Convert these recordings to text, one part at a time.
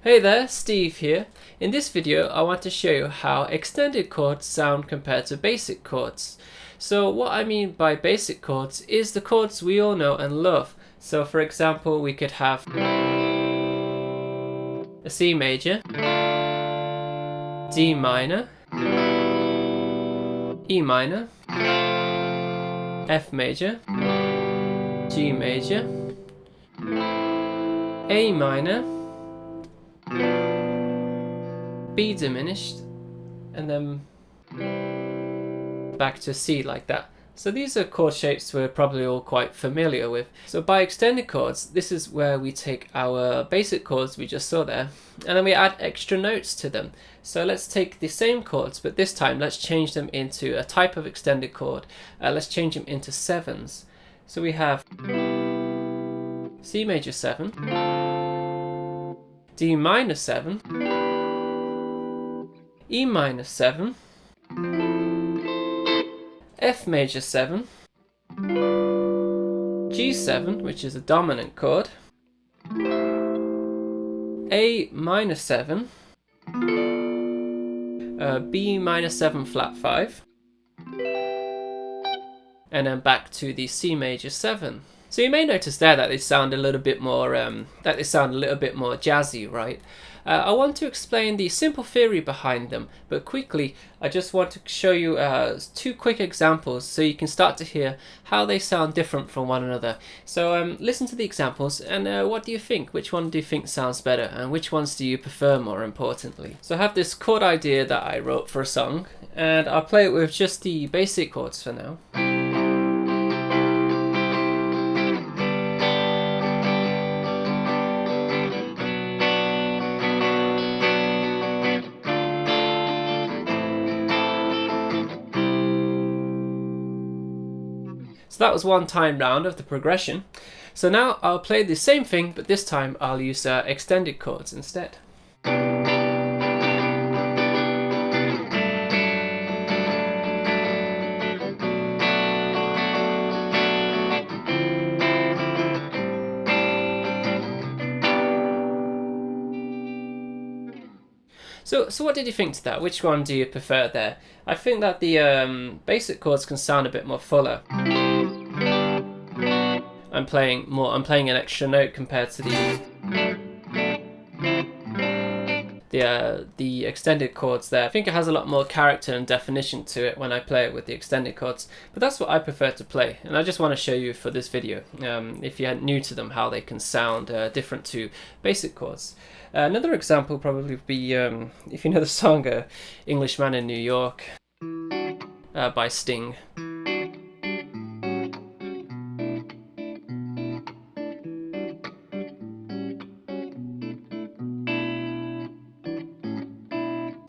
Hey there, Steve here. In this video I want to show you how extended chords sound compared to basic chords. So what I mean by basic chords is the chords we all know and love. So for example, we could have a C major, D minor, E minor, F major, G major, A minor, B diminished, and then back to C like that. So these are chord shapes we're probably all quite familiar with. So by extended chords, this is where we take our basic chords we just saw there, and then we add extra notes to them. So let's take the same chords, but this time let's change them into a type of extended chord. Let's change them into sevens. So we have C major 7, D minor 7, E minor 7, F major 7, G7, which is a dominant chord, A minor 7, B minor 7 flat 5, and then back to the C major 7. So you may notice there that they sound a little bit more jazzy, right? I want to explain the simple theory behind them, but quickly I just want to show you two quick examples so you can start to hear how they sound different from one another. So listen to the examples and what do you think? Which one do you think sounds better, and which ones do you prefer more importantly? So I have this chord idea that I wrote for a song, and I'll play it with just the basic chords for now. So that was one time round of the progression. So now I'll play the same thing, but this time I'll use extended chords instead. So what did you think to that? Which one do you prefer there? I think that the basic chords can sound a bit more fuller. I'm playing an extra note compared to the extended chords there. I think it has a lot more character and definition to it when I play it with the extended chords, but that's what I prefer to play, and I just want to show you for this video, if you're new to them, how they can sound different to basic chords. Another example probably would be if you know the song Englishman in New York by Sting.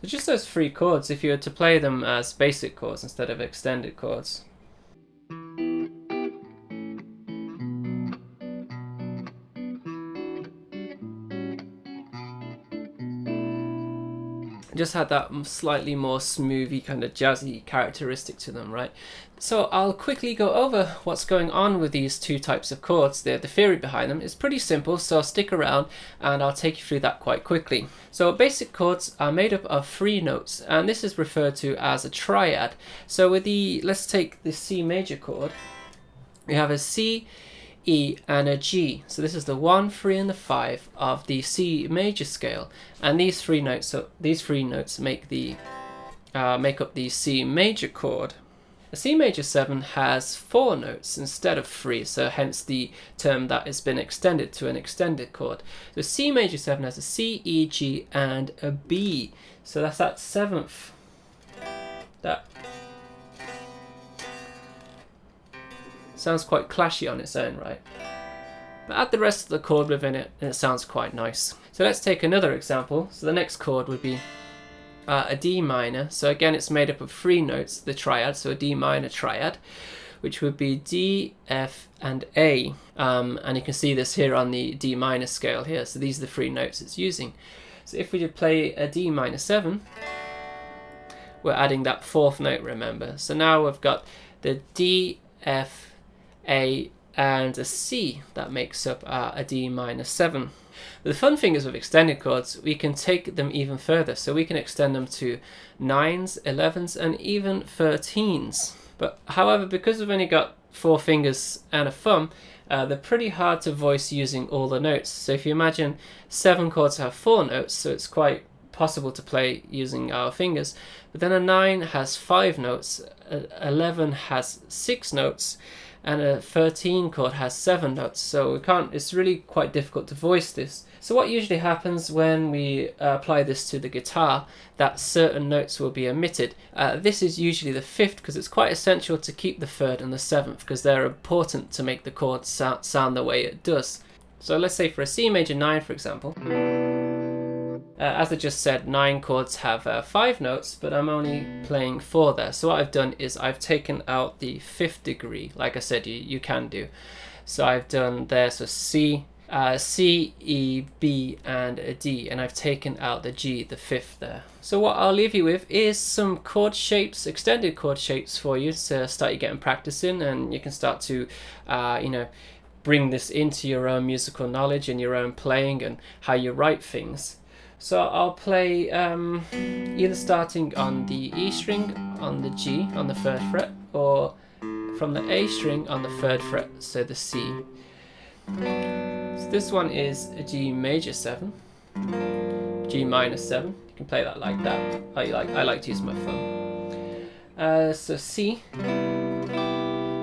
So just those three chords, if you were to play them as basic chords instead of extended chords. Just had that slightly more smoothie kind of jazzy characteristic to them, right? So I'll quickly go over what's going on with these two types of chords. The theory behind them is pretty simple, so stick around and I'll take you through that quite quickly. So basic chords are made up of 3 notes, and this is referred to as a triad. So with let's take the C major chord. We have a C, E and a G. So this is the 1, 3 and the 5 of the C major scale, and these three notes make up the C major chord. The C major 7 has 4 notes instead of 3, so hence the term that has been extended to an extended chord. The C major 7 has a C, E, G and a B. So that's that 7th. That sounds quite clashy on its own, right? But add the rest of the chord within it and it sounds quite nice. So let's take another example. So the next chord would be a D minor. So again, it's made up of 3 notes, the triad, so a D minor triad, which would be D, F and A. And you can see this here on the D minor scale here. So these are the 3 notes it's using. So if we did play a D minor 7, we're adding that 4th note, remember. So now we've got the D, F, A and a C that makes up a D minor 7. But the fun thing is with extended chords, we can take them even further. So we can extend them to 9s, 11s, and even 13s. But however, because we've only got 4 fingers and a thumb, they're pretty hard to voice using all the notes. So if you imagine 7 chords have 4 notes, so it's quite possible to play using our fingers. But then a 9 has 5 notes, 11 has 6 notes, and a 13 chord has 7 notes. So we can't. It's really quite difficult to voice this. So what usually happens when we apply this to the guitar, that certain notes will be omitted. This is usually the 5th, because it's quite essential to keep the 3rd and the 7th, because they're important to make the chord sound the way it does. So let's say for a C major 9, for example. As I just said, 9 chords have 5 notes, but I'm only playing 4 there. So what I've done is I've taken out the 5th degree, like I said you can do. So I've done there, so C, E, B, and a D, and I've taken out the G, the 5th there. So what I'll leave you with is some chord shapes, extended chord shapes for you to start you getting practicing, and you can start to, bring this into your own musical knowledge and your own playing and how you write things. So I'll play either starting on the E string on the G on the 3rd fret, or from the A string on the 3rd fret, so the C. So this one is a G major 7, G minor 7. You can play that like that. I like to use my thumb. So C,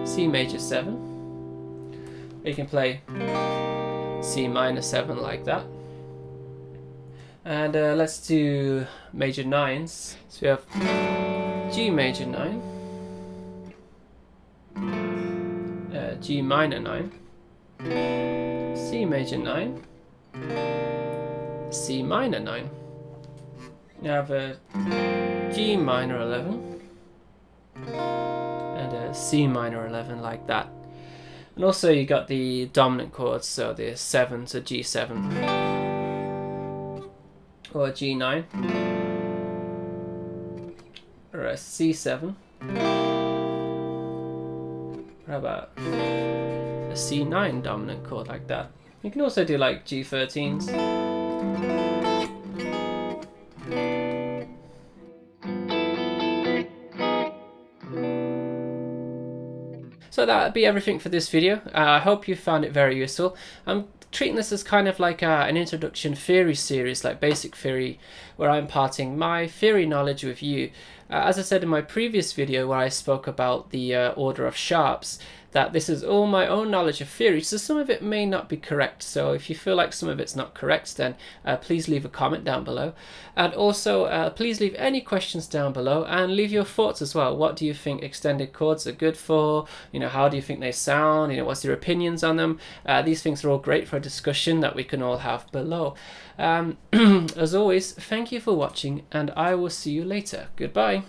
C major 7. You can play C minor 7 like that. And let's do major 9s. So we have G major 9, G minor 9, C major 9, C minor 9. You have a G minor 11 and a C minor 11 like that. And also you got the dominant chords, so the 7, so G7 or a G9 or a C7. How about a C9 dominant chord like that? You can also do like G13s. So that would be everything for this video. I hope you found it very useful. I'm treating this as kind of like an introduction theory series, like basic theory, where I'm imparting my theory knowledge with you. As I said in my previous video where I spoke about the order of sharps, that this is all my own knowledge of theory, so some of it may not be correct. So if you feel like some of it's not correct, then please leave a comment down below. And also please leave any questions down below, and leave your thoughts as well. What do you think extended chords are good for? How do you think they sound? What's your opinions on them? These things are all great for a discussion that we can all have below. As always, thank you for watching, and I will see you later. Goodbye.